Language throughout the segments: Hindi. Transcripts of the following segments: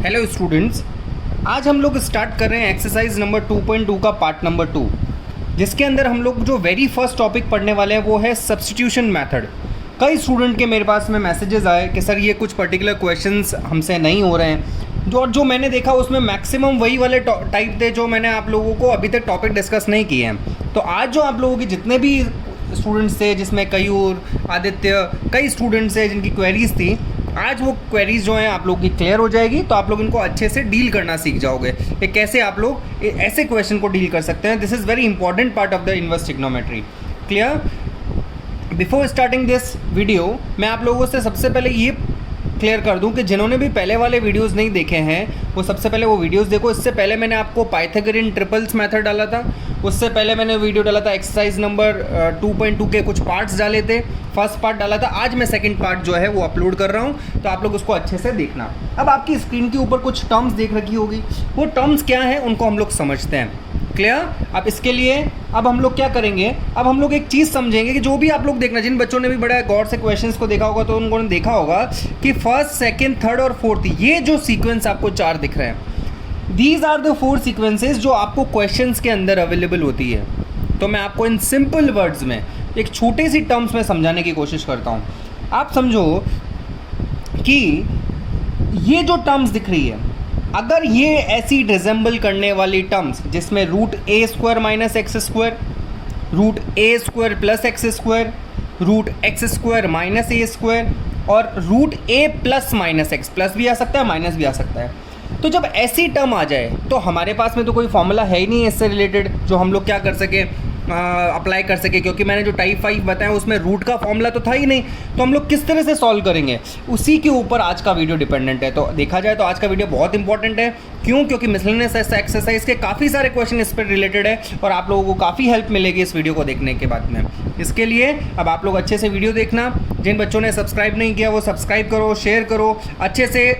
हेलो स्टूडेंट्स, आज हम लोग स्टार्ट कर रहे हैं एक्सरसाइज नंबर 2.2 का पार्ट नंबर 2, जिसके अंदर हम लोग जो वेरी फर्स्ट टॉपिक पढ़ने वाले हैं वो है सब्स्टिट्यूशन मेथड। कई स्टूडेंट के मेरे पास में मैसेजेस आए कि सर ये कुछ पर्टिकुलर क्वेश्चंस हमसे नहीं हो रहे हैं, जो मैंने देखा उसमें मैक्सिमम वही वाले टाइप थे जो मैंने आप लोगों को अभी तक टॉपिक डिस्कस नहीं किए हैं। तो आज जो आप लोगों के जितने भी स्टूडेंट्स थे, जिसमें कयूर, आदित्य, कई स्टूडेंट्स थे जिनकी क्वेरीज थी, आज वो क्वेरीज जो हैं आप लोग की क्लियर हो जाएगी। तो आप लोग इनको अच्छे से डील करना सीख जाओगे कि कैसे आप लोग ऐसे क्वेश्चन को डील कर सकते हैं। This is very important part of the inverse trigonometry. Clear? Before starting this video मैं आप लोगों से सबसे पहले ये क्लियर कर दूं कि जिन्होंने भी पहले वाले वीडियोस नहीं देखे हैं वो सबसे पहले वो वीडियोस देखो। इससे पहले मैंने आपको पाइथागोरियन ट्रिपल्स मेथड डाला था, उससे पहले मैंने वीडियो डाला था एक्सरसाइज नंबर 2.2 के कुछ पार्ट्स डाले थे, फर्स्ट पार्ट डाला था। आज मैं सेकंड पार्ट जो है वो अपलोड कर रहा हूँ, तो आप लोग उसको अच्छे से देखना। अब आपकी स्क्रीन के ऊपर कुछ टर्म्स देख रखी होगी, वो टर्म्स क्या हैं उनको हम लोग समझते हैं। क्लियर? अब इसके लिए अब हम लोग क्या करेंगे, अब हम लोग एक चीज़ समझेंगे कि जो भी आप लोग देखना, जिन बच्चों ने भी बड़ा गौर से क्वेश्चंस को देखा होगा तो उन्होंने देखा होगा कि फर्स्ट, सेकंड, थर्ड और फोर्थ, ये जो सीक्वेंस आपको 4 दिख रहे हैं, दीज आर द 4 सीक्वेंसेस जो आपको क्वेश्चंस के अंदर अवेलेबल होती है। तो मैं आपको इन सिंपल वर्ड्स में एक छोटी सी टर्म्स में समझाने की कोशिश करता हूँ। आप समझो कि ये जो टर्म्स दिख रही है, अगर ये ऐसी रिजेंबल करने वाली टर्म्स जिसमें root a square minus x square, root a square plus x square, root x square minus a square और root a plus minus x, plus भी आ सकता है माइनस भी आ सकता है, तो जब ऐसी टर्म आ जाए तो हमारे पास में तो कोई फॉर्मूला है ही नहीं इससे रिलेटेड जो हम लोग क्या कर सके, अप्लाई कर सके, क्योंकि मैंने जो टाइप 5 बताया उसमें रूट का फॉर्मूला तो था ही नहीं। तो हम लोग किस तरह से सॉल्व करेंगे, उसी के ऊपर आज का वीडियो डिपेंडेंट है। तो देखा जाए तो आज का वीडियो बहुत इंपॉर्टेंट है। क्यों? क्योंकि मिसलेनियस एक्सरसाइज के काफ़ी सारे क्वेश्चन इस पर रिलेटेड है और आप लोगों को काफ़ी हेल्प मिलेगी इस वीडियो को देखने के बाद में। इसके लिए अब आप लोग अच्छे से वीडियो देखना। जिन बच्चों ने सब्सक्राइब नहीं किया वो सब्सक्राइब करो, शेयर करो, अच्छे से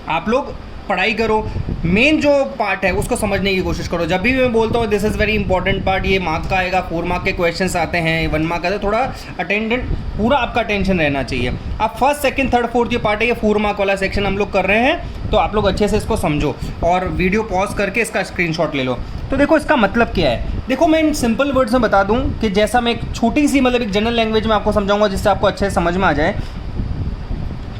आप लोग पढ़ाई करो। मेन जो पार्ट है उसको समझने की कोशिश करो। जब भी मैं बोलता हूँ this is very important part, ये मार्क का आएगा, 4 मार्क के क्वेश्चंस आते हैं, 1 मार्क का, तो थोड़ा अटेंडेंट पूरा आपका टेंशन रहना चाहिए। अब फर्स्ट, सेकंड, थर्ड, फोर्थ ये पार्ट है, ये 4 मार्क वाला सेक्शन हम लोग कर रहे हैं, तो आप लोग अच्छे से इसको समझो और वीडियो पॉज करके इसका स्क्रीनशॉट ले लो। तो देखो इसका मतलब क्या है। देखो मैं इन सिंपल वर्ड्स में बता दूँ कि जैसा मैं एक छोटी सी मतलब एक जनरल लैंग्वेज में आपको समझाऊंगा जिससे आपको अच्छे से समझ में आ जाए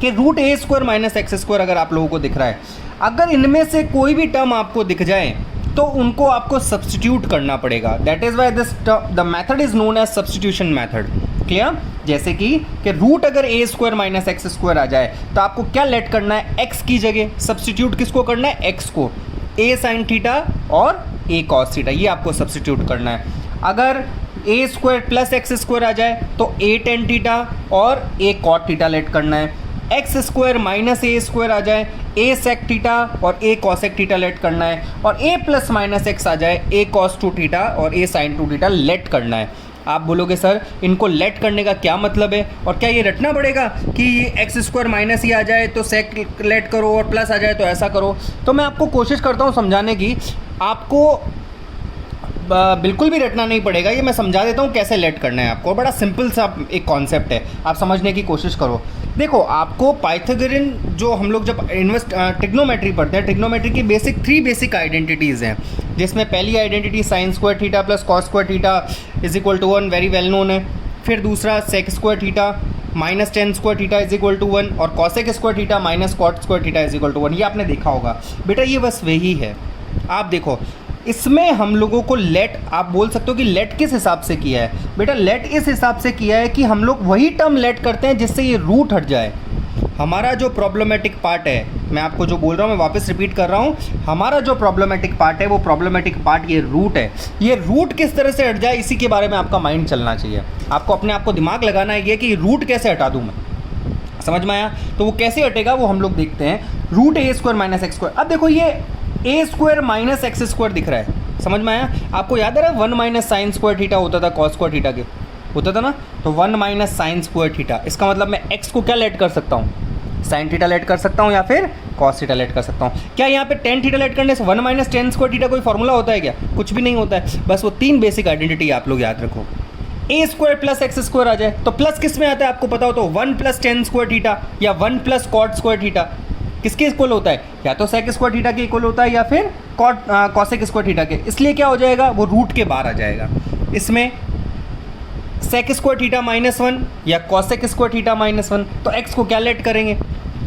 कि root a square minus x square अगर आप लोगों को दिख रहा है, अगर इनमें से कोई भी टर्म आपको दिख जाए तो उनको आपको सब्स्टिट्यूट करना पड़ेगा। That is why the method is known as substitution method. Clear? जैसे कि रूट अगर a square minus x square आ जाए तो आपको क्या लेट करना है, एक्स की जगह सब्स्टिट्यूट किसको करना है, एक्स को, ए साइन थीटा और ए कॉस थीटा, ये आपको सब्स्टिट्यूट करना है। अगर a square plus x square आ जाए तो ए टेन थीटा और ए कॉट थीटा लेट करना है। X square minus a square आ जाए, ए सेक थीटा और ए कॉसेक थीटा लेट करना है। और ए प्लस माइनस एक्स आ जाए, ए कॉस 2 थीटा और ए साइन 2 थीटा लेट करना है। आप बोलोगे सर इनको लेट करने का क्या मतलब है, और क्या ये रटना पड़ेगा कि एक्स स्क्वायर माइनस ही आ जाए तो सेक लेट करो और प्लस आ जाए तो ऐसा करो। तो मैं आपको कोशिश करता हूँ समझाने की, आपको बिल्कुल भी रटना नहीं पड़ेगा, ये मैं समझा देता हूँ कैसे लेट करना है आपको। बड़ा सिंपल सा एक कॉन्सेप्ट है, आप समझने की कोशिश करो। देखो आपको पाइथागोरियन जो हम लोग जब ट्रिग्नोमेट्री पढ़ते हैं, ट्रिग्नोमेट्री की 3 बेसिक आइडेंटिटीज़ हैं, जिसमें पहली identity sine square theta plus cos square theta is equal to 1, very well known है। फिर दूसरा sec square theta minus tan square theta is equal to 1 और cosec square theta minus cot square theta is equal to 1, ये आपने देखा होगा। बेटा ये बस वही है। आप देखो इसमें हम लोगों को लेट, आप बोल सकते हो कि लेट किस हिसाब से किया है। बेटा लेट इस हिसाब से किया है कि हम लोग वही टर्म लेट करते हैं जिससे ये रूट हट जाए। हमारा जो प्रॉब्लमेटिक पार्ट है, मैं आपको जो बोल रहा हूँ मैं वापस रिपीट कर रहा हूँ, हमारा जो प्रॉब्लमेटिक पार्ट है वो प्रॉब्लमेटिक पार्ट ये रूट है। ये रूट किस तरह से हट जाए इसी के बारे में आपका माइंड चलना चाहिए। आपको अपने आप को दिमाग लगाना है ये कि रूट कैसे हटा दूँ मैं, समझ में आया? तो वो कैसे हटेगा वो हम लोग देखते हैं। Root a square minus x square, अब देखो ये ए स्क्वायर माइनस एक्स स्क्वायर दिख रहा है, समझ में आया? आपको याद है 1 माइनस साइन स्क्वायर थीटा होता था कॉस स्क्वायर थीटा के, होता था ना, तो 1 माइनस साइन स्क्वायर थीटा, इसका मतलब मैं एक्स को क्या लेट कर सकता हूँ, साइन थीटा लेट कर सकता हूँ या फिर कॉस थीटा लेट कर सकता हूँ। क्या यहाँ पे टेन थीटा लेट करने से 1 माइनस टेन स्क्वायर थीटा कोई फॉर्मूला होता है क्या? कुछ भी नहीं होता है। बस वो 3 बेसिक आइडेंटिटी आप लोग याद रखो। ए स्क्वायर प्लस एक्स स्क्वायर आ जाए तो प्लस किस में आता है आपको पता हो तो 1 प्लस टेन स्क्वायर थीटा या 1 प्लस कॉट स्क्वायर थीटा, किसके इक्वल होता है, या तो सेक स्क्वायर थीटा के इक्वल होता है या फिर कॉसेक स्क्वायर थीटा के। इसलिए क्या हो जाएगा, वो रूट के बाहर आ जाएगा। इसमें सेक स्क्वायर थीटा -1 या कॉसेक स्क्वायर थीटा -1, तो एक्स को क्या लेट करेंगे,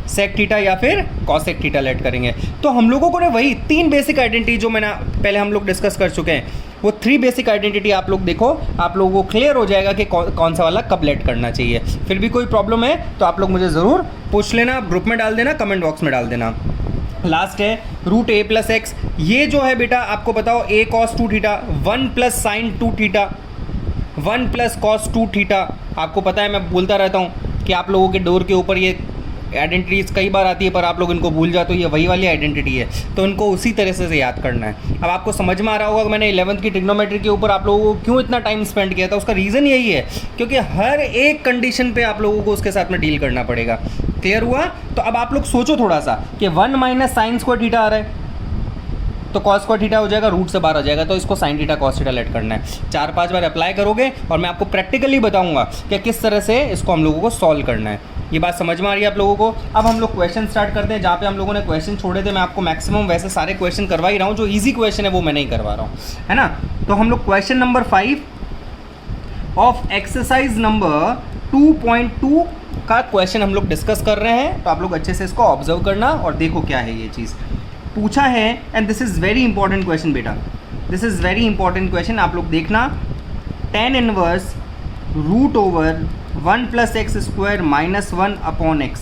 सेक थीटा या फिर कॉसेक थीटा लेट करेंगे। तो हम लोगों को ने वही 3 बेसिक आइडेंटिटी जो मैंने पहले हम लोग डिस्कस कर चुके हैं, वो 3 बेसिक आइडेंटिटी आप लोग देखो, आप लोगों को क्लियर हो जाएगा कि कौन सा वाला कब लेट करना चाहिए। फिर भी कोई प्रॉब्लम है तो आप लोग मुझे ज़रूर पूछ लेना, ग्रुप में डाल देना, कमेंट बॉक्स में डाल देना। लास्ट है रूट a + x। ये जो है बेटा आपको बताओ a cos 2 theta 1 + sin 2 theta 1 + cos 2 theta. आपको पता है मैं बोलता रहता हूँ कि आप लोगों के डोर के ऊपर ये आइडेंटिटीज़ कई बार आती है, पर आप लोग इनको भूल जाते हो, ये वही वाली आइडेंटिटी है, तो इनको उसी तरह से याद करना है। अब आपको समझ में आ रहा होगा कि मैंने 11th की ट्रिग्नोमेट्री के ऊपर आप लोगों को क्यों इतना टाइम स्पेंड किया था। उसका रीज़न यही है क्योंकि हर एक कंडीशन पे आप लोगों को उसके साथ में डील करना पड़ेगा। क्लियर हुआ? तो अब आप लोग सोचो थोड़ा सा कि 1 - sin स्क्वायर थीटा आ रहा है तो कॉस स्क्वायर थीटा हो जाएगा, रूट से बाहर आ जाएगा, तो इसको sin theta cos theta late करना है। 4-5 बार अप्लाई करोगे और मैं आपको प्रैक्टिकली बताऊंगा कि किस तरह से इसको हम लोगों को सॉल्व करना है। ये बात समझ में आ रही है आप लोगों को? अब हम लोग क्वेश्चन स्टार्ट करते हैं। जहाँ पे हम लोगों ने क्वेश्चन छोड़े थे, मैं आपको मैक्सिमम वैसे सारे क्वेश्चन करवा ही रहा हूँ, जो ईजी क्वेश्चन है वो मैं नहीं करवा रहा हूँ, है ना। तो हम लोग question number 5 of exercise number 2.2 का क्वेश्चन हम लोग डिस्कस कर रहे हैं। तो आप लोग अच्छे से इसको ऑब्जर्व करना और देखो क्या है ये चीज़ पूछा है। And this is very important question बेटा, this is very important question. आप लोग देखना, tan इनवर्स √1 + x² -1 / x।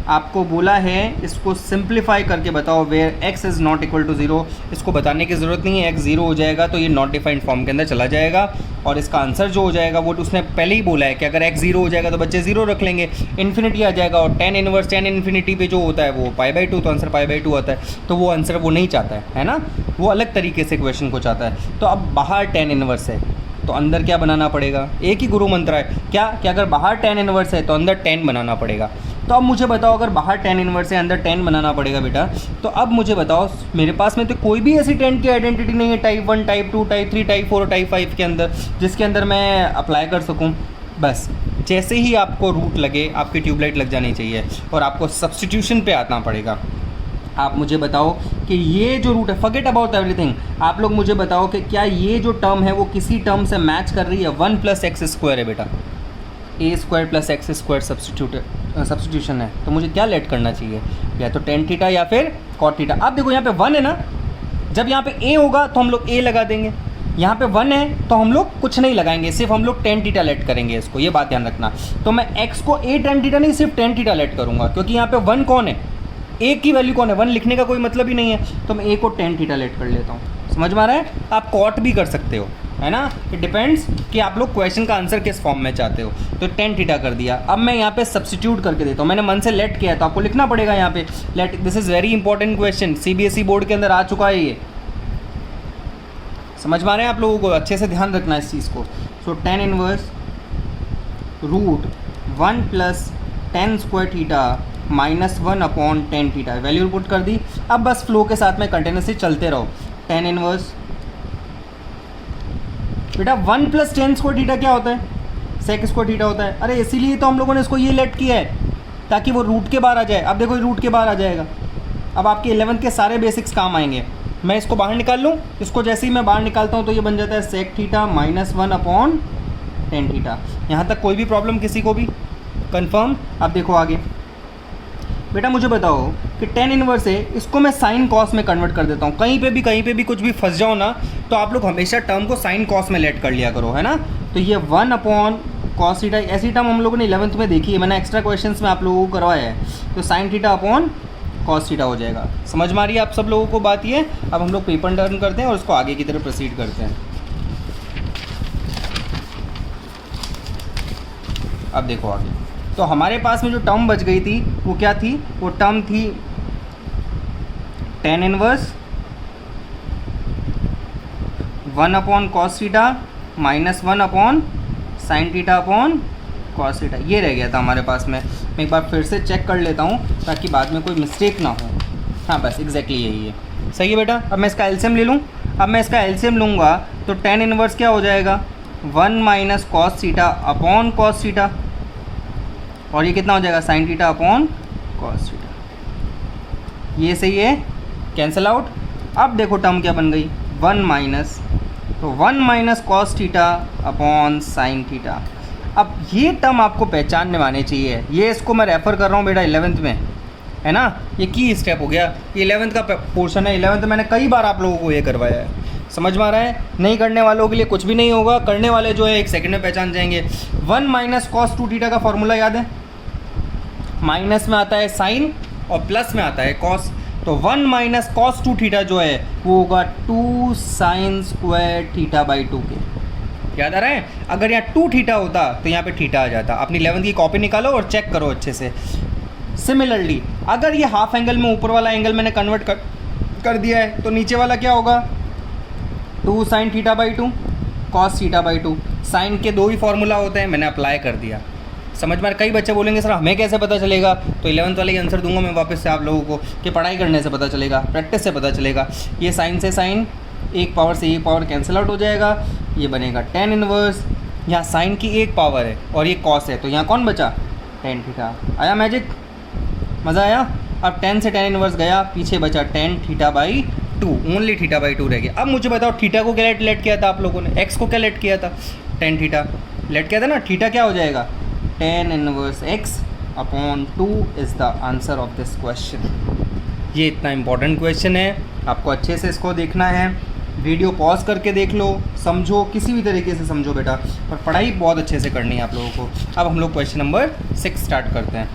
आपको बोला है इसको सिंप्लीफाई करके बताओ where x is not equal to 0। इसको बताने की ज़रूरत नहीं है, x 0 हो जाएगा तो ये नॉट डिफाइंड फॉर्म के अंदर चला जाएगा और इसका आंसर जो हो जाएगा वो उसने पहले ही बोला है कि अगर x 0 हो जाएगा तो बच्चे 0 रख लेंगे, इन्फिनिटी आ जाएगा। और tan इनवर्स tan इन्फिनिटी पे जो होता है वो π/2, तो आंसर π/2 आता है। तो वो आंसर वो नहीं चाहता है ना, वो अलग तरीके से क्वेश्चन को चाहता है। तो अब बाहर tan इनवर्स है तो अंदर क्या बनाना पड़ेगा, एक ही गुरु मंत्र है क्या कि अगर बाहर tan इनवर्स है तो अंदर tan बनाना पड़ेगा। तो अब मुझे बताओ, अगर बाहर tan इनवर्स है अंदर tan बनाना पड़ेगा बेटा, तो अब मुझे बताओ मेरे पास में तो कोई भी ऐसी tan की आइडेंटिटी नहीं है type 1, type 2, type 3, type 4, type 5 के अंदर जिसके अंदर मैं अप्लाई कर सकूँ। बस जैसे ही आपको रूट लगे आपकी ट्यूबलाइट लग जानी चाहिए और आपको सब्सटीट्यूशन पे आना पड़ेगा। आप मुझे बताओ कि ये जो रूट है, फॉरगेट अबाउट एवरीथिंग, आप लोग मुझे बताओ कि क्या ये जो टर्म है वो किसी टर्म से मैच कर रही है। 1 + x² है बेटा, a² + x² सब्सटीट्यूशन है, तो मुझे क्या लेट करना चाहिए, या तो tan थीटा या फिर cot थीटा। आप देखो यहाँ पे 1 है ना, जब यहाँ पे a होगा तो हम लोग a लगा देंगे, यहाँ पे 1 है तो हम लोग कुछ नहीं लगाएंगे, सिर्फ हम लोग tan थीटा लेट करेंगे इसको, ये बात ध्यान रखना। तो मैं x को a tan थीटा नहीं, सिर्फ tan थीटा लेट करूँगा, क्योंकि यहाँ पे 1 कौन है, a की वैल्यू कौन है, 1 लिखने का कोई मतलब ही नहीं है। तो मैं a को tan थीटा लेट कर लेता हूँ। समझ में आ रहा है? आप cot भी कर सकते हो, है ना, इट डिपेंड्स कि आप लोग क्वेश्चन का आंसर किस फॉर्म में चाहते हो। तो tan थीटा कर दिया। अब मैं यहाँ पे सब्स्टिट्यूट करके देता हूँ, मैंने मन से लेट किया है तो आपको लिखना पड़ेगा यहाँ पे let. This is very important question, CBSE board के अंदर आ चुका है ये। समझ में आ रहे हैं आप लोगों को? अच्छे से ध्यान रखना इस चीज़ को। सो tan inverse √1 + tan square theta -1 / tan theta, value put कर दी। अब बस फ्लो के साथ में कंटिन्यूसली चलते रहो। tan इनवर्स बेटा 1 + tan स्क्वायर थीटा क्या होता है, सेक स्क्वायर थीटा होता है। अरे इसीलिए तो हम लोगों ने इसको ये लेट किया है ताकि वो रूट के बाहर आ जाए। अब देखो रूट के बाहर आ जाएगा, अब आपके 11th के सारे बेसिक्स काम आएंगे। मैं इसको बाहर निकाल लूँ, इसको जैसे ही मैं बाहर निकालता हूँ तो ये बन जाता है सेक थीटा -1 / tan थीटा। यहाँ तक कोई भी प्रॉब्लम किसी को भी? कंफर्म? अब देखो आगे बेटा, मुझे बताओ कि tan इनवर्स है, इसको मैं साइन कॉस में कन्वर्ट कर देता हूँ। कहीं पे भी कुछ भी फंस जाओ ना, तो आप लोग हमेशा टर्म को साइन कॉस में लेट कर लिया करो, है ना। तो ये 1 / cos थीटा, ऐसी टर्म हम लोगों ने 11th में देखी है, मैंने एक्स्ट्रा क्वेश्चंस में आप लोगों को करवाया है। तो साइन थीटा / cos थीटा हो जाएगा। समझ में आ रही है आप सब लोगों को बात? ये अब हम लोग पेपर टर्न करते हैं और उसको आगे की तरफ प्रोसीड करते हैं। अब देखो आगे, तो हमारे पास में जो टर्म बच गई थी वो क्या थी? वो टर्म थी tan inverse 1 / cos theta -1 / sin theta / cos theta. ये रह गया था हमारे पास में। मैं एक बार फिर से चेक कर लेता हूँ ताकि बाद में कोई मिस्टेक ना हो। हाँ बस एग्जैक्टली यही है, सही है बेटा। अब मैं इसका एलसीएम ले लूँ। अब मैं इसका एलसीएम लूँगा तो tan इनवर्स क्या हो जाएगा? 1 - cos थीटा / cos थीटा, और ये कितना हो जाएगा? sin theta / cos theta. ये से ये कैंसिल आउट। अब देखो टर्म क्या बन गई, 1 माइनस, तो 1 minus cos theta upon sine theta. अब ये टर्म आपको पहचानने आने चाहिए। ये इसको मैं रेफ़र कर रहा हूँ बेटा 11th में, है ना, ये की स्टेप हो गया, ये 11th का पोर्शन है। 11th मैंने कई बार आप लोगों को ये करवाया है, समझ में आ रहा है। नहीं करने वालों के लिए कुछ भी नहीं होगा, करने वाले जो है 1 सेकंड में पहचान जाएंगे। 1 माइनस कॉस 2 थीटा का फॉर्मूला याद है, माइनस में आता है साइन और प्लस में आता है कॉस। तो 1 माइनस कॉस 2 थीटा जो है वो होगा 2 साइन स्क्वायर थीटा बाई 2 के। याद आ रहा है। अगर यहाँ 2 थीटा होता तो यहाँ पे थीटा आ जाता। अपनी 11th की कॉपी निकालो और चेक करो अच्छे से। सिमिलरली अगर ये हाफ एंगल में ऊपर वाला एंगल मैंने कन्वर्ट कर दिया है तो नीचे वाला क्या होगा, 2 sine theta by 2 cos theta by 2। Sine के 2 ही फॉर्मूला होते हैं, मैंने अप्लाई कर दिया। समझ में। कई बच्चे बोलेंगे सर हमें कैसे पता चलेगा, तो 11th वाले का आंसर दूंगा मैं वापस से आप लोगों को कि पढ़ाई करने से पता चलेगा, प्रैक्टिस से पता चलेगा। ये साइन से साइन, एक पावर से एक पावर कैंसिल आउट हो जाएगा, ये बनेगा tan इनवर्स। यहाँ साइन की एक पावर है और ये कॉस है, तो यहाँ कौन बचा, tan थीटा। आया मैजिक, मज़ा आया। अब tan से tan इनवर्स गया, पीछे बचा tan theta by 2, only theta by 2 रह गया। अब मुझे बताओ थीटा को क्या लेट किया था आप लोगों ने, x को क्या लेट किया था, tan थीटा लेट किया था ना। थीटा क्या हो जाएगा, tan inverse x upon 2 is the answer of this question. ये इतना इम्पॉर्टेंट क्वेश्चन है, आपको अच्छे से इसको देखना है। वीडियो पॉज करके देख लो, समझो, किसी भी तरीके से समझो बेटा, और पढ़ाई बहुत अच्छे से करनी है आप लोगों को। अब हम लोग क्वेश्चन नंबर 6 स्टार्ट करते हैं।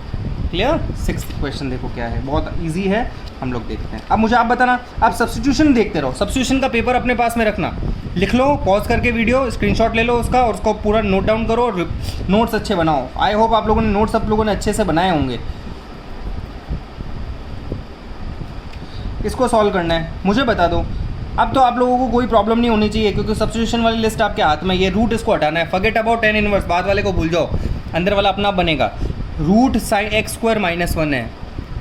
क्लियर। 6th क्वेश्चन देखो क्या है, बहुत इजी है, हम लोग देखते हैं। अब मुझे आप बताना, आप सब्स्टिट्यूशन देखते रहो, सब्स्टिट्यूशन का पेपर अपने पास में रखना, लिख लो पॉज करके वीडियो, स्क्रीनशॉट ले लो उसका और उसको पूरा नोट डाउन करो और नोट्स अच्छे बनाओ। आई होप आप लोगों ने नोट्स आप लोगों ने अच्छे से बनाए होंगे। इसको सॉल्व करना है, मुझे बता दो। अब तो आप लोगों को कोई प्रॉब्लम नहीं होनी चाहिए क्योंकि सब्स्टिट्यूशन वाली लिस्ट आपके हाथ में, ये रूट इसको हटाना है। फॉरगेट अबाउट tan इनवर्स, बाद वाले को भूल जाओ, अंदर वाला अपना बनेगा। Root sine x square minus 1 है,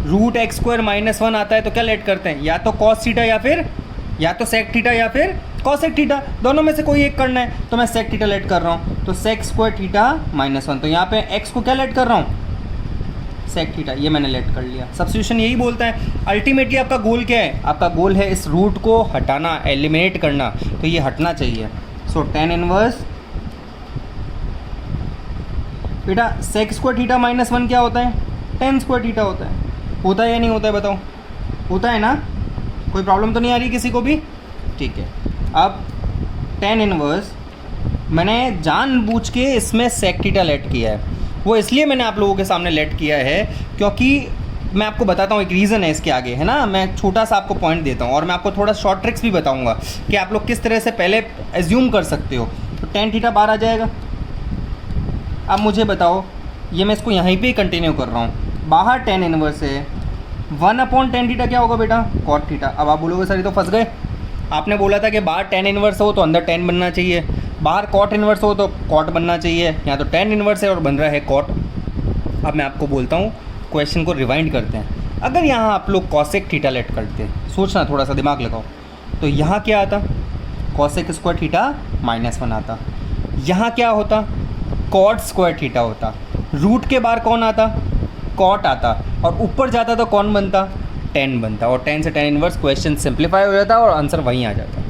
रूट x स्क्वायर माइनस 1 आता है तो क्या लेट करते हैं, या तो कॉस थीटा या तो सेक थीटा या फिर कॉसेक थीटा, दोनों में से कोई एक करना है। तो मैं सेक थीटा लेट कर रहा हूँ, तो सेक स्क्वायर थीटा माइनस 1, तो यहाँ पे x को क्या लेट कर रहा हूँ, सेक थीटा, ये मैंने लेट कर लिया। सब्स्टिट्यूशन यही बोलता है। अल्टीमेटली आपका गोल क्या है, आपका गोल है इस रूट को हटाना, एलिमिनेट करना, तो ये हटना चाहिए। सो tan इनवर्स बेटा सेक स्क्वायर थीटा माइनस 1 क्या होता है, tan स्क्वायर थीटा होता है या नहीं होता है बताओ, होता है ना, कोई प्रॉब्लम तो नहीं आ रही किसी को भी, ठीक है। अब tan इनवर्स मैंने जानबूझ के इसमें सेक थीटा लेट किया है, वो इसलिए मैंने आप लोगों के सामने लेट किया है क्योंकि मैं आपको बताता हूँ, एक रीज़न है इसके आगे, है ना। मैं छोटा सा आपको पॉइंट देता हूँ और मैं आपको थोड़ा शॉर्ट ट्रिक्स भी बताऊँगा कि आप लोग किस तरह से पहले एज्यूम कर सकते हो। तो tan थीटा बाहर आ जाएगा। अब मुझे बताओ, ये मैं इसको यहीं पे ही कंटिन्यू कर रहा हूँ, बाहर tan इनवर्स है, 1 अपॉन tan थीटा क्या होगा बेटा, cot थीटा। अब आप बोलोगे सर ये तो फंस गए, आपने बोला था कि बाहर tan इनवर्स हो तो अंदर tan बनना चाहिए, बाहर cot इनवर्स हो तो cot बनना चाहिए, यहाँ तो tan इनवर्स है और बन रहा है cot। अब मैं आपको बोलता हूँ, क्वेश्चन को रिवाइंड करते हैं। अगर यहाँ आप लोग कॉसेक थीटा लेट करते, सोचना थोड़ा सा दिमाग लगाओ, तो यहाँ क्या आता, कॉसेक स्क्वायर थीटा माइनस 1 आता, यहाँ क्या होता, कॉट स्क्वायर थीटा होता, रूट के बाहर कौन आता, कॉट आता, और ऊपर जाता तो कौन बनता, tan बनता, और tan से tan इनवर्स क्वेश्चन सिंप्लीफाई हो जाता और आंसर वहीं आ जाता।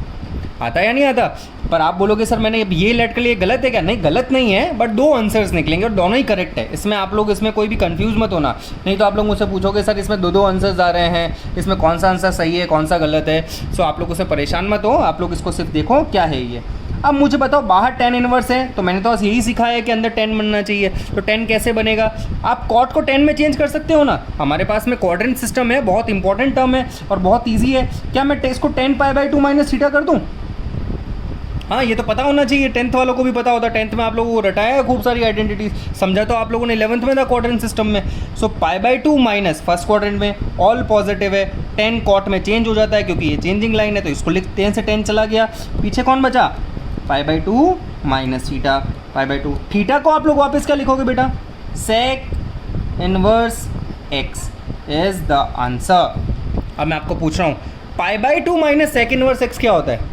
आता या नहीं आता। पर आप बोलोगे सर मैंने ये लेट कर लिए, गलत है क्या, नहीं गलत नहीं है, बट 2 आंसर्स निकलेंगे और दोनों ही करेक्ट है। इसमें आप लोग, इसमें कोई भी कंफ्यूज मत होना, नहीं तो आप लोग मुझसे पूछोगे सर इसमें 2 आंसर्स आ रहे हैं, इसमें कौन सा आंसर सही है कौन सा गलत है। सो आप लोग उससे परेशान मत हो, आप लोग इसको सिर्फ देखो क्या है ये। अब मुझे बताओ, बाहर tan इनवर्स है तो मैंने तो बस यही सिखाया है कि अंदर tan बनना चाहिए, तो tan कैसे बनेगा, आप cot को tan में चेंज कर सकते हो ना। हमारे पास में क्वाड्रेंट सिस्टम है, बहुत इंपॉर्टेंट टर्म है और बहुत ईजी है। क्या मैं इसको tan pi by 2 minus theta कर दूँ, हाँ ये तो पता होना चाहिए, 10th वालों को भी पता होता है, 10th में आप लोगों को रटाया है खूब सारी आइडेंटिटीज, समझा तो आप लोगों ने 11th में था क्वाड्रेंट सिस्टम में। So pi by 2 minus first quadrant में ऑल पॉजिटिव है, 10 cot में चेंज हो जाता है क्योंकि ये चेंजिंग लाइन है, तो इसको लिख 10 से 10 चला गया, पीछे कौन बचा, pi by 2 minus theta, pi by 2। Theta को आप लोग वापस क्या लिखोगे बेटा, sec inverse x is the answer. अब मैं आपको पूछ रहा हूँ, pi by 2 minus sec inverse x क्या होता है,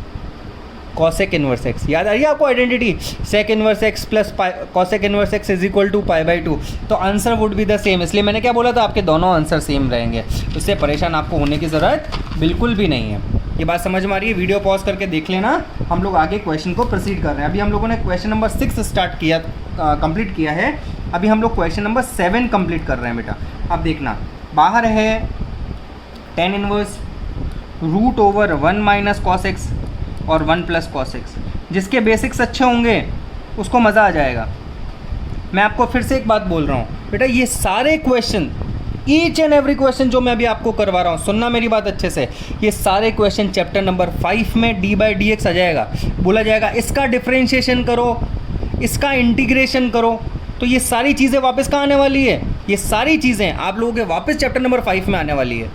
कॉसेक इनवर्स एक्स। याद आ रही है आपको identity, sec inverse x plus cosec inverse x is equal to π/2। तो answer would be the same, इसलिए मैंने क्या बोला था, आपके दोनों आंसर सेम रहेंगे, उससे परेशान आपको होने की ज़रूरत बिल्कुल भी नहीं है। ये बात समझ में आ रही है? वीडियो पॉज करके देख लेना, हम लोग आगे क्वेश्चन को प्रोसीड कर रहे हैं। अभी हम लोगों ने क्वेश्चन नंबर 6 स्टार्ट किया, कंप्लीट किया है। अभी हम लोग क्वेश्चन नंबर 7 कंप्लीट कर रहे हैं बेटा। अब देखना, बाहर है tan inverse root over 1 minus cos x और 1 प्लस कॉस एक्स। जिसके बेसिक्स अच्छे होंगे उसको मज़ा आ जाएगा। मैं आपको फिर से एक बात बोल रहा हूँ बेटा, ये सारे question, each and every question जो मैं अभी आपको करवा रहा हूँ, सुनना मेरी बात अच्छे से, ये सारे क्वेश्चन चैप्टर नंबर 5 में d/dx आ जाएगा। बोला जाएगा इसका डिफरेंशिएशन करो, इसका इंटीग्रेशन करो। तो ये सारी चीज़ें वापस कहाँ आने वाली है? ये सारी चीज़ें आप लोगों के वापस चैप्टर नंबर 5 में आने वाली है।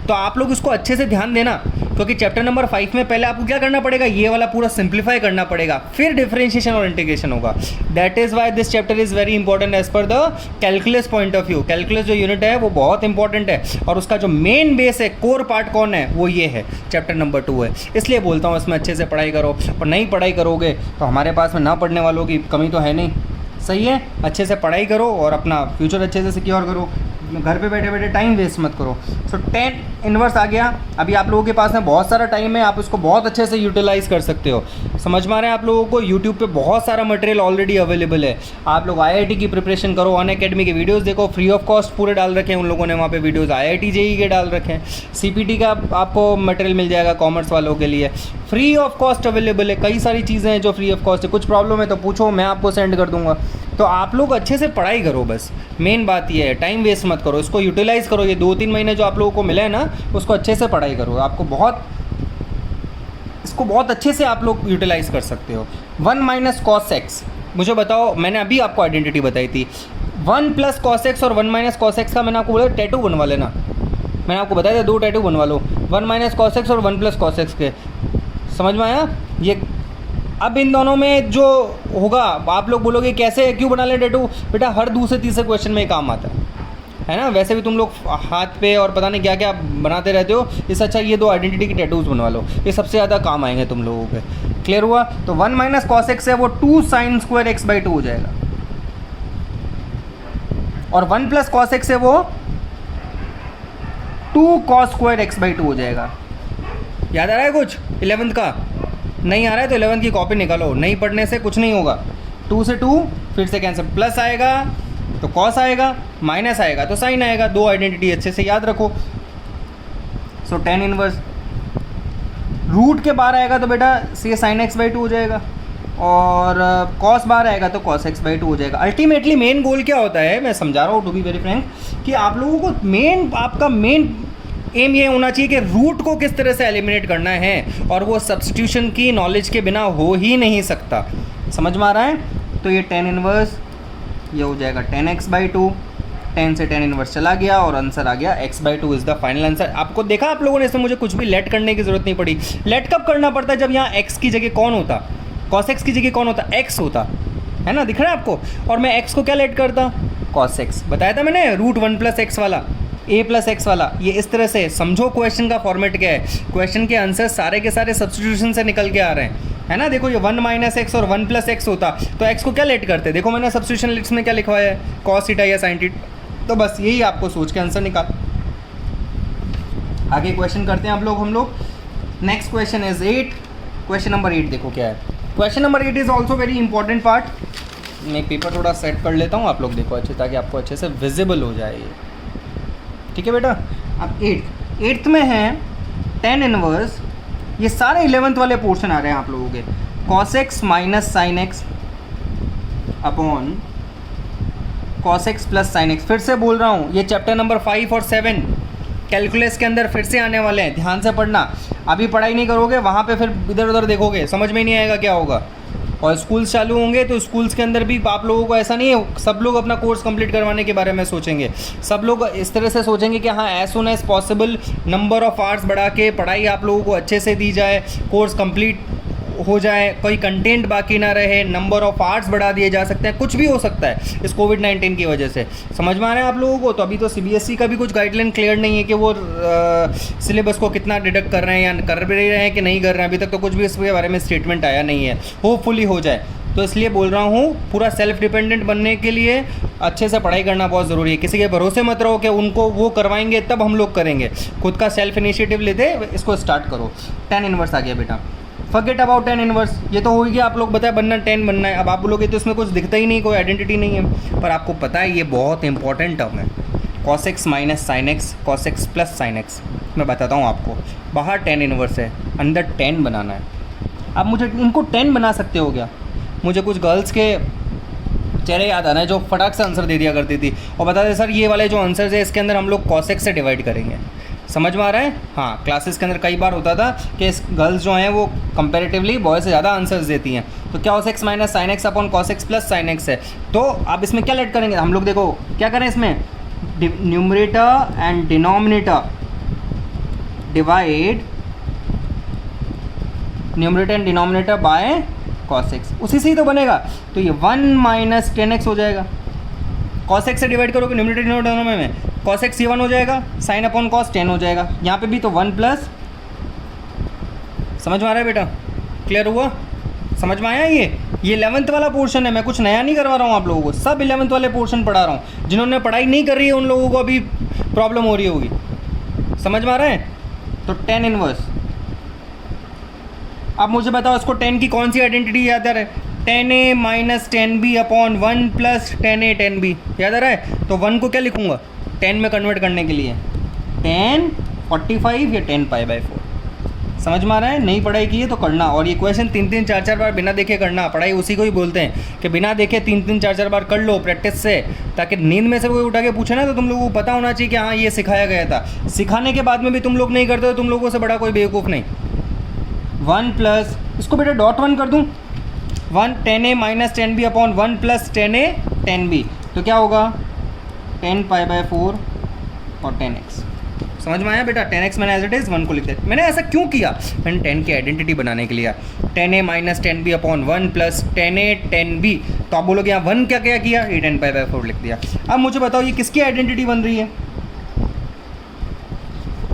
तो आप लोग इसको अच्छे से ध्यान देना, क्योंकि चैप्टर नंबर 5 में पहले आपको क्या करना पड़ेगा, ये वाला पूरा सिंप्लीफाई करना पड़ेगा, फिर डिफरेंशिएशन और इंटीग्रेशन होगा। That is why this chapter is very important as per the calculus point of view. Calculus जो यूनिट है वो बहुत इंपॉर्टेंट है, और उसका जो मेन बेस है, कोर पार्ट कौन है, वो ये है, चैप्टर नंबर 2 है। इसलिए बोलता हूँ इसमें अच्छे से पढ़ाई करो, और नहीं पढ़ाई करोगे तो हमारे पास में ना पढ़ने वालों की कमी तो है नहीं। सही है, अच्छे से पढ़ाई करो और अपना फ्यूचर अच्छे से सिक्योर करो, घर पे बैठे बैठे टाइम वेस्ट मत करो। सो tan इनवर्स आ गया। अभी आप लोगों के पास में बहुत सारा टाइम है, आप उसको बहुत अच्छे से यूटिलाइज़ कर सकते हो। समझ में आ रहा है आप लोगों को? यूट्यूब पे बहुत सारा मटेरियल ऑलरेडी अवेलेबल है। आप लोग IIT की प्रिपरेशन करो, अनअकैडमी के वीडियोस देखो, फ्री ऑफ कॉस्ट पूरे डाल रखे हैं उन लोगों ने वहाँ पे वीडियोस। IIT JEE के डाल रखे हैं, CPT का आपको मटेरियल मिल जाएगा कॉमर्स वालों के लिए, फ्री ऑफ कॉस्ट अवेलेबल है। कई सारी चीज़ें हैं जो फ्री ऑफ कॉस्ट है। कुछ प्रॉब्लम है तो पूछो, मैं आपको सेंड कर दूँगा। तो आप लोग अच्छे से पढ़ाई करो, बस मेन बात ये है, टाइम वेस्ट मत करो, इसको यूटिलाइज़ करो। ये 2-3 महीने जो आप लोगों को मिले हैं ना, उसको अच्छे से पढ़ाई करो। आपको इसको बहुत अच्छे से आप लोग यूटिलाइज़ कर सकते हो। 1 माइनस कॉस एक्स, मुझे बताओ, मैंने अभी आपको आइडेंटिटी बताई थी। 1 प्लस कॉस एक्स और 1 माइनस कॉस एक्स का मैंने आपको बोला टैटू बनवा लेना। मैंने आपको बताया था 2 टैटू बनवा लो, 1 माइनस कॉस एक्स और 1 प्लस कॉस एक्स के। समझ में आया? ये अब इन दोनों में जो होगा, आप लोग बोलोगे कैसे, क्यों बना ले टैटू? बेटा हर दूसरे तीसरे क्वेश्चन में काम आता है ना। वैसे भी तुम लोग हाथ पे और पता नहीं क्या क्या बनाते रहते हो, इससे अच्छा ये 2 आइडेंटिटी के टैटूज बनवा लो, ये सबसे ज़्यादा काम आएंगे तुम लोगों के। क्लियर हुआ? तो 1 माइनस कॉस एक्स है वो 2 साइन स्क्वायर x/2 हो जाएगा, और 1 प्लस कॉस एक्स है वो 2 कॉस स्क्वायर x/2 हो जाएगा। याद आ रहा है कुछ 11th का? नहीं आ रहा है तो 11th की कॉपी निकालो, नहीं पढ़ने से कुछ नहीं होगा। 2 से 2 फिर से कैंसिल, प्लस आएगा तो कॉस आएगा, माइनस आएगा तो साइन आएगा। 2 आइडेंटिटी अच्छे से याद रखो। सो tan इनवर्स रूट के बाहर आएगा तो बेटा ये साइन x/2 हो जाएगा, और कॉस बाहर आएगा तो कॉस x/2 हो जाएगा। अल्टीमेटली मेन गोल क्या होता है, मैं समझा रहा हूँ टू बी वेरी फ्रैंक, कि आप लोगों को आपका मेन एम ये होना चाहिए कि रूट को किस तरह से एलिमिनेट करना है, और वो सब्स्टिट्यूशन की नॉलेज के बिना हो ही नहीं सकता। समझ में आ रहा है? तो ये tan इनवर्स ये हो जाएगा tan x/2, 10 से tan इनवर्स चला गया और आंसर आ गया x/2 is the final answer. आपको देखा आप लोगों ने, इसमें मुझे कुछ भी लेट करने की ज़रूरत नहीं पड़ी। लेट कब करना पड़ता है? जब यहाँ x की जगह कौन होता, cos x की जगह कौन होता, x होता है ना, दिख रहा है आपको? और मैं x को क्या लेट करता, cos x। बताया था मैंने, रूट 1 प्लस एक्स वाला, a प्लस एक्स वाला। ये इस तरह से समझो क्वेश्चन का फॉर्मेट क्या है। क्वेश्चन के आंसर सारे के सारे सब्स्टिट्यूशन से निकल के आ रहे हैं, है ना। देखो ये 1 माइनस एक्स और 1 प्लस एक्स होता तो x को क्या लेट करते, देखो मैंने सब्स्टिट्यूशन लिस्ट में क्या लिखवाया है, cos थीटा या sin थीटा। तो बस यही आपको सोच के आंसर निकाल। आगे क्वेश्चन करते हैं हम लोग। Next question is 8। Question number 8 देखो क्या है। Question number 8 is also very important part. मैं पेपर थोड़ा सेट कर लेता हूँ, आप लोग देखो अच्छे, ताकि आपको अच्छे से विजिबल हो जाए ये। ठीक है बेटा। अब 8th में है tan इनवर्स, ये सारे 11th वाले पोर्शन आ रहे हैं आप लोगों के, cos x minus sine x upon cos x plus sine x. फिर से बोल रहा हूँ, ये चैप्टर नंबर 5 और 7 कैलकुलस के अंदर फिर से आने वाले हैं, ध्यान से पढ़ना। अभी पढ़ाई नहीं करोगे, वहाँ पे फिर इधर उधर देखोगे, समझ में नहीं आएगा क्या होगा। और स्कूल्स चालू होंगे तो स्कूल्स के अंदर भी आप लोगों को ऐसा नहीं है, सब लोग अपना कोर्स कंप्लीट करवाने के बारे में सोचेंगे। सब लोग इस तरह से सोचेंगे कि हाँ as soon as possible number of hours बढ़ा के पढ़ाई आप लोगों को अच्छे से दी जाए, कोर्स कंप्लीट हो जाए, कोई कंटेंट बाकी ना रहे, नंबर ऑफ आर्ट्स बढ़ा दिए जा सकते हैं, कुछ भी हो सकता है इस कोविड-19 की वजह से। समझ में आ रहा है आप लोगों को? तो अभी तो सीबीएसई का भी कुछ गाइडलाइन क्लियर नहीं है कि वो सिलेबस को कितना डिडक्ट कर रहे हैं या कर भी रहे हैं कि नहीं कर रहे हैं। अभी तक तो कुछ भी इसके बारे में स्टेटमेंट आया नहीं है। होपफुली हो जाए, तो इसलिए बोल रहा हूँ पूरा सेल्फ डिपेंडेंट बनने के लिए अच्छे से पढ़ाई करना बहुत ज़रूरी है। किसी के भरोसे मत रहो कि उनको वो करवाएंगे तब हम लोग करेंगे। खुद का सेल्फ इनिशिएटिव लेते इसको स्टार्ट करो। 10 इनवर्स आ गया बेटा, फॉरगेट अबाउट 10 इनवर्स। ये तो हो गया, आप लोग बताए बनना 10 बनना है। अब आप बोलोगे तो इसमें कुछ दिखता ही नहीं, कोई आइडेंटिटी नहीं है, पर आपको पता है ये बहुत इंपॉर्टेंट टर्म है। cos x minus sine x, cos x plus sine x. मैं बताता हूँ आपको, बाहर 10 इनवर्स है, अंदर 10 बनाना है। अब मुझे इनको 10 बना सकते हो क्या? मुझे कुछ गर्ल्स के चेहरे याद आ रहे हैं जो फटाक से आंसर दे दिया करती थी और बताते सर ये वाले जो आंसर्स है इसके अंदर हम लोग cos x से डिवाइड करेंगे। समझ में आ रहा है? हाँ, क्लासेस के अंदर कई बार होता था कि गर्ल्स जो हैं वो कंपैरेटिवली बॉय से ज़्यादा आंसर्स देती हैं। तो क्या cos x minus sine x upon cos x plus sine x है। तो आप इसमें क्या लेट करेंगे हम लोग? देखो क्या करें इसमें, numerator and denominator divide numerator and denominator by cos x, उसी से ही तो बनेगा। तो ये 1 माइनस 10x हो जाएगा। cos x से डिवाइड करोगे न्यूमरेटर डिनोमिनेटर में, cos x ये 1 हो जाएगा, साइन अपॉन cos 10 हो जाएगा। यहाँ पे भी तो 1 प्लस। समझ में आ रहा है बेटा? क्लियर हुआ? समझ में आया? ये 11th वाला पोर्शन है, मैं कुछ नया नहीं करवा रहा हूँ आप लोगों को, सब 11th वाले पोर्शन पढ़ा रहा हूँ। जिन्होंने पढ़ाई नहीं कर रही है उन लोगों को अभी प्रॉब्लम हो रही होगी। समझ में आ रहा है? तो 10 इनवर्स। अब मुझे बताओ इसको 10 की कौन सी आइडेंटिटी याद आ रहा है? 10a minus 10b upon 1 plus 10a 10b याद आ रहा है? तो 1 को क्या लिखूंगा 10 में कन्वर्ट करने के लिए? 10 45 या 10 पाई बाई 4। समझ में आ रहा है? नहीं पढ़ाई की है तो करना। और ये क्वेश्चन 3-3 4-4 बार बिना देखे करना। पढ़ाई उसी को ही बोलते हैं कि बिना देखे 3-3 4-4 बार कर लो प्रैक्टिस से, ताकि नींद में से कोई उठा के पूछे ना तो तुम लोगों को पता होना चाहिए कि हाँ ये सिखाया गया था। सिखाने के बाद में भी तुम लोग नहीं करते तो तुम लोगों से बड़ा कोई बेवकूफ़ नहीं। 1 प्लस, इसको बेटा डॉट 1 कर दूँ, 1 10a minus 10b upon 1 plus 10a 10b। तो क्या होगा 10 पाई बाई 4 और 10x। समझ में आया बेटा? 10x मैंने एज इट इज़ 1 को लिख दिया। मैंने ऐसा क्यों किया? मैंने 10 की आइडेंटिटी बनाने के लिए 10a minus 10b upon 1 plus 10a 10b। तो आप बोलोगे यहाँ 1 क्या क्या किया? ये 10 पाई बाई 4 लिख दिया। अब मुझे बताओ ये किसकी आइडेंटिटी बन रही है?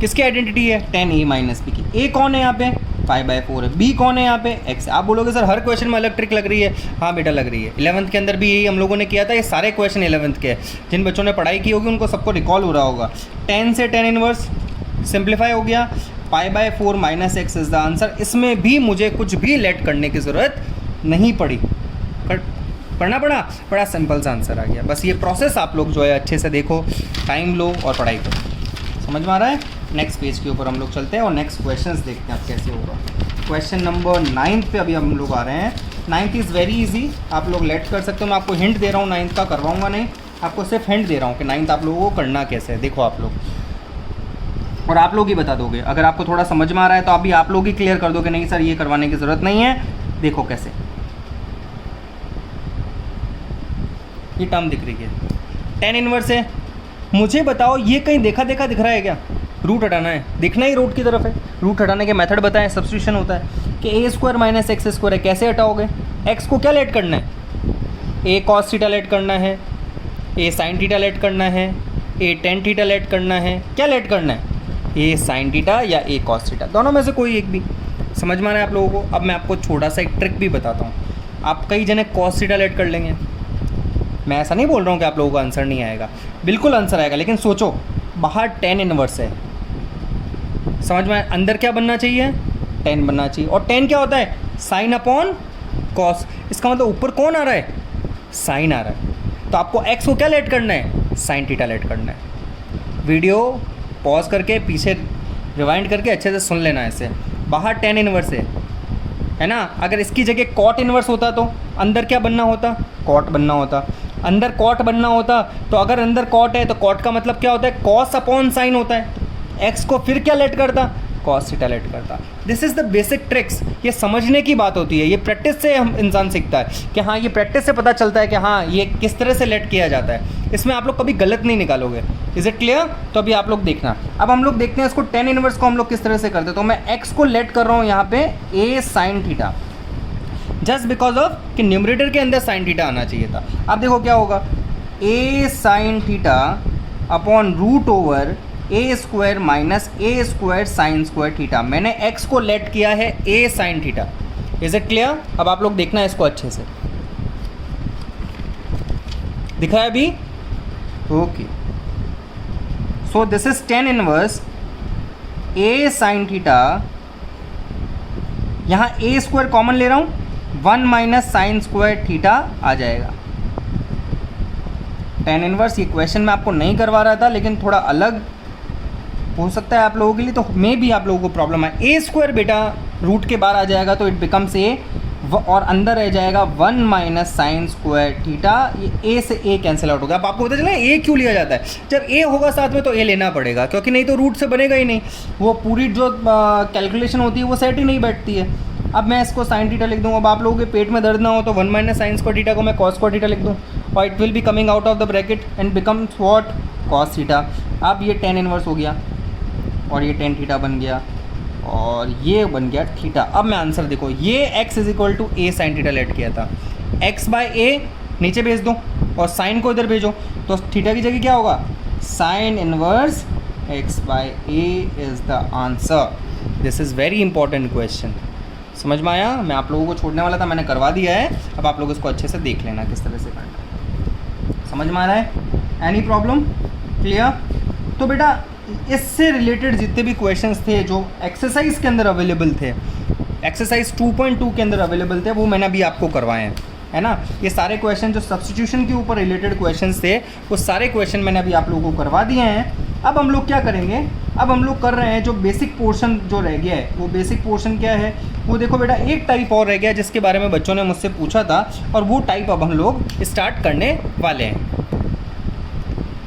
किसकी आइडेंटिटी है? 10a माइनस b की। a कौन है यहाँ पे? 5 बाई 4 है। b कौन है यहाँ पे? x। आप बोलोगे सर हर क्वेश्चन में अलग ट्रिक लग रही है। हाँ बेटा लग रही है। 11th के अंदर भी यही हम लोगों ने किया था। ये सारे क्वेश्चन 11th के हैं। जिन बच्चों ने पढ़ाई की होगी उनको सबको रिकॉल हो रहा होगा। 10 से 10 इनवर्स सिंप्लीफाई हो गया, pi by 4 minus x is the answer. इसमें भी मुझे कुछ भी लेट करने की ज़रूरत नहीं पड़ी। पढ़ना पड़ा, बड़ा सिंपल सा आंसर आ गया। बस ये प्रोसेस आप लोग जो है अच्छे से देखो, टाइम लो और पढ़ाई करो। समझ में आ रहा है? नेक्स्ट पेज के ऊपर हम लोग चलते हैं और नेक्स्ट क्वेश्चंस देखते हैं आप कैसे होगा। क्वेश्चन नंबर 9 पे अभी हम लोग आ रहे हैं। 9th इज़ वेरी इजी, आप लोग लेट कर सकते हो। मैं आपको हिंट दे रहा हूँ, 9th का करवाऊँगा नहीं, आपको सिर्फ हिंट दे रहा हूँ कि 9th आप लोगों को करना कैसे है। देखो आप लोग, और आप लोग ही बता दोगे। अगर आपको थोड़ा समझ में आ रहा है तो अभी आप लोग ही क्लियर कर दोगे, नहीं सर ये करवाने की ज़रूरत नहीं है। देखो कैसे ये टर्म दिख रही है, 10 इनवर्स है। मुझे बताओ ये कहीं देखा देखा दिख रहा है क्या? रूट हटाना है, देखना ही रूट की तरफ है। रूट हटाने के मेथड बताएं, सब्स्टिट्यूशन होता है कि ए स्क्वायर माइनस एक्स स्क्वायर है। कैसे हटाओगे? एक्स को क्या लेट करना है? ए कॉस थीटा लेट करना है, ए साइन थीटा लेट करना है, ए टेन थीटा लेट करना है। क्या लेट करना है? ए साइन थीटा या ए कॉस थीटा, दोनों में से कोई एक भी। समझ में आ रहा है आप लोगों को? अब मैं आपको छोटा सा एक ट्रिक भी बताता हूँ। आप कई जने कॉस थीटा लेट कर लेंगे। मैं ऐसा नहीं बोल रहा हूँ कि आप लोगों का आंसर नहीं आएगा, बिल्कुल आंसर आएगा, लेकिन सोचो बाहर 10 इनवर्स है। समझ में? अंदर क्या बनना चाहिए? 10 बनना चाहिए। और 10 क्या होता है? Sine upon cos. इसका मतलब ऊपर कौन आ रहा है? साइन आ रहा है। तो आपको एक्स को क्या लेट करना है? साइन थीटा लेट करना है। वीडियो पॉज करके पीछे रिवाइंड करके अच्छे से सुन लेना। ऐसे बाहर 10 इनवर्स है ना? अगर इसकी जगह कॉट इनवर्स होता तो अंदर क्या बनना होता? कॉट बनना होता। अंदर कॉट बनना होता तो अगर अंदर कॉट है तो कॉट का मतलब क्या होता है? कॉस अपॉन साइन होता है। एक्स को फिर क्या लेट करता? कॉस थीटा लेट करता। This is the basic tricks. ये समझने की बात होती है, ये प्रैक्टिस से हम इंसान सीखता है कि हाँ ये प्रैक्टिस से पता चलता है कि हाँ ये किस तरह से लेट किया जाता है। इसमें आप लोग कभी गलत नहीं निकालोगे। Is it clear? तो अभी आप लोग देखना। अब हम लोग देखते हैं इसको 10 इनवर्स को हम लोग किस तरह से करते हैं। तो मैं एक्स को लेट कर रहा हूँ यहाँ पे a sine theta. Just because of कि न्यूमरेटर के अंदर साइन थीटा आना चाहिए था। अब देखो क्या होगा, a sine theta upon root over a square minus a square sine square theta. मैंने एक्स को लेट किया है a sine theta. Is it clear? अब आप लोग देखना है इसको अच्छे से, दिखा है अभी? Okay, so this is tan inverse A sine theta, यहाँ ए स्क्वायर कॉमन ले रहा हूँ, 1 माइनस साइन स्क्वायर थीटा आ जाएगा। टेन इनवर्स ये क्वेश्चन मैं आपको नहीं करवा रहा था, लेकिन थोड़ा अलग हो सकता है आप लोगों के लिए, तो मे भी आप लोगों को प्रॉब्लम है। ए स्क्वायर बेटा रूट के बाहर आ जाएगा तो इट बिकम्स ए, और अंदर रह जाएगा 1 माइनस साइन स्क्वायर थीटा। ये ए से ए कैंसिल आउट होगा। अब आपको पता चला ए क्यों लिया जाता है, जब ए होगा साथ में तो ए लेना पड़ेगा, क्योंकि नहीं तो रूट से बनेगा ही नहीं, वो पूरी जो कैलकुलेशन होती है वो सेट ही नहीं बैठती है। अब मैं इसको साइन थीटा लिख दूँ। अब आप लोगों के पेट में दर्द ना हो तो 1 माइनस साइन स्क्वायर थीटा को मैं कॉस स्क्वायर थीटा लिख दूँ, और it will be coming out of the bracket and becomes what, cos theta. अब ये टेन इनवर्स हो गया और ये टेन थीटा बन गया और ये बन गया थीटा। अब मैं आंसर देखो, ये x is equal to a sine theta let किया था, x बाय ए नीचे भेज दो और साइन को इधर भेजो, तो थीटा की जगह क्या होगा, sine inverse x by a is the answer. This is very important question. समझ में आया? मैं आप लोगों को छोड़ने वाला था, मैंने करवा दिया है। अब आप लोग इसको अच्छे से देख लेना किस तरह से करना है। समझ में आ रहा है? Any problem? क्लियर? तो बेटा इससे रिलेटेड जितने भी क्वेश्चंस थे जो एक्सरसाइज के अंदर अवेलेबल थे, एक्सरसाइज 2.2 के अंदर अवेलेबल थे, वो मैंने अभी आपको करवाए हैं, है ना। ये सारे क्वेश्चन जो सब्स्टिट्यूशन के ऊपर रिलेटेड क्वेश्चंस थे, वो सारे क्वेश्चन मैंने अभी आप लोगों को करवा दिए हैं। अब हम लोग क्या करेंगे, अब हम लोग कर रहे हैं जो बेसिक पोर्शन जो रह गया है, वो बेसिक पोर्शन क्या है, वो देखो बेटा एक टाइप और रह गया जिसके बारे में बच्चों ने मुझसे पूछा था, और वो टाइप अब हम लोग स्टार्ट करने वाले हैं।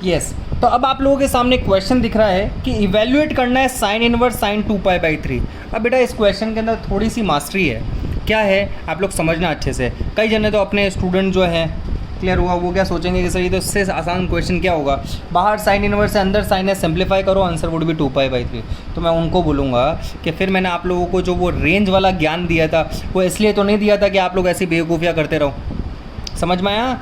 यस, तो अब आप लोगों के सामने क्वेश्चन दिख रहा है कि इवेल्युएट करना है साइन इनवर्स साइन 2π/3। अब बेटा इस क्वेश्चन के अंदर थोड़ी सी मास्टरी है। क्या है, आप लोग समझना अच्छे से। कई जने तो अपने स्टूडेंट जो हैं, क्लियर हुआ, वो क्या सोचेंगे कि सर ये तो इससे आसान क्वेश्चन क्या होगा, बाहर साइन इनवर्स है अंदर साइन है, सिंप्लीफाई करो, आंसर वुड भी 2π/3। तो मैं उनको बोलूँगा कि फिर मैंने आप लोगों को जो वो रेंज वाला ज्ञान दिया था, वो इसलिए तो नहीं दिया था कि आप लोग ऐसी बेवकूफ़ियाँ करते रहो। समझ में आया?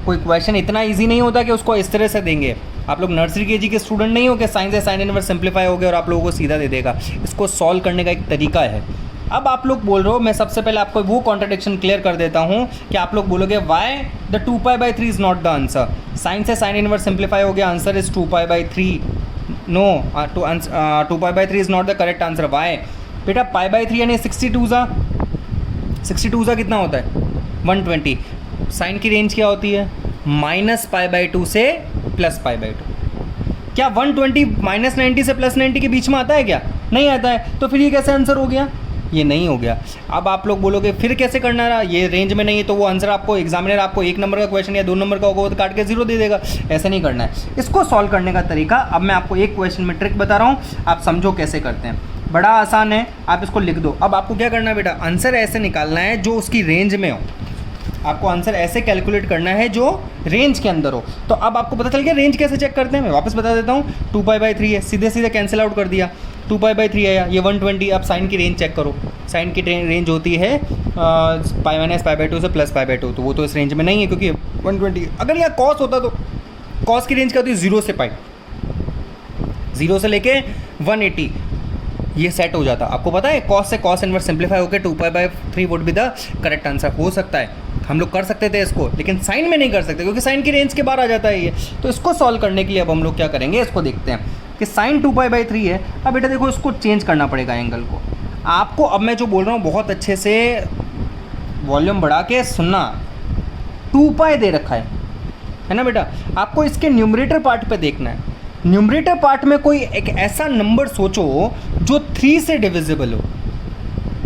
कोई क्वेश्चन इतना ईजी नहीं होता कि उसको इस तरह से देंगे। आप लोग नर्सरी केजी के स्टूडेंट नहीं हो कि साइन से साइन इनवर्स सिंप्लीफाई हो गया और आप लोगों को सीधा दे देगा। इसको सॉल्व करने का एक तरीका है। अब आप लोग बोल रहे हो, मैं सबसे पहले आपको वो कॉन्ट्रडिक्शन क्लियर कर देता हूँ कि आप लोग बोलोगे why the 2π/3 is not the answer. Sine से साइन इनवर्स सिंप्लीफाई हो गया, answer is 2π/3। No, 2π/3 is not the correct answer. Why बेटा, π/3 यानी 62 ज़ा कितना होता है, 120। साइन की रेंज क्या होती है, -π/2 से +π/2। क्या 120 -90 से +90 के बीच में आता है क्या? नहीं आता है। तो फिर ये कैसे आंसर हो गया? ये नहीं हो गया। अब आप लोग बोलोगे फिर कैसे करना रहा, ये रेंज में नहीं है, तो वो आंसर आपको एग्जामिनर आपको 1 नंबर का क्वेश्चन या 2 नंबर का होगा वो तो काट के 0 दे देगा। ऐसे नहीं करना है। इसको सॉल्व करने का तरीका अब मैं आपको एक क्वेश्चन में ट्रिक बता रहा हूँ, आप समझो कैसे करते हैं। बड़ा आसान है, आप इसको लिख दो। अब आपको क्या करना है बेटा, आंसर ऐसे निकालना है जो उसकी रेंज में हो। आपको आंसर ऐसे कैलकुलेट करना है जो रेंज के अंदर हो। तो अब आपको पता चल गया रेंज कैसे चेक करते हैं। मैं वापस बता देता हूँ, 2π/3 है, सीधे सीधे कैंसिल आउट कर दिया, 2π/3 आया, ये 120। अब साइन की रेंज चेक करो, साइन की रेंज होती है π-π/2 से +π/2, तो वो तो इस रेंज में नहीं है क्योंकि 120। अगर यहाँ कॉस होता तो कॉस की रेंज क्या होती है, 0 से π, 0 से लेके 180, ये सेट हो जाता। आपको पता है कॉस से कॉस इनवर्स सिंप्लीफाई होकर 2π/3 would be the correct answer. हो सकता है हम लोग कर सकते थे इसको, लेकिन साइन में नहीं कर सकते क्योंकि साइन की रेंज के बाहर आ जाता है ये। तो इसको सॉल्व करने के लिए अब हम लोग क्या करेंगे, इसको देखते हैं कि साइन 2π/3 है। अब बेटा देखो, इसको चेंज करना पड़ेगा एंगल को आपको। अब मैं जो बोल रहा हूँ बहुत अच्छे से वॉल्यूम बढ़ा के सुनना। 2π दे रखा है ना बेटा, आपको इसके न्यूमरेटर पार्ट पे देखना है। न्यूमरेटर पार्ट में कोई एक ऐसा नंबर सोचो जो 3 से डिविजिबल हो।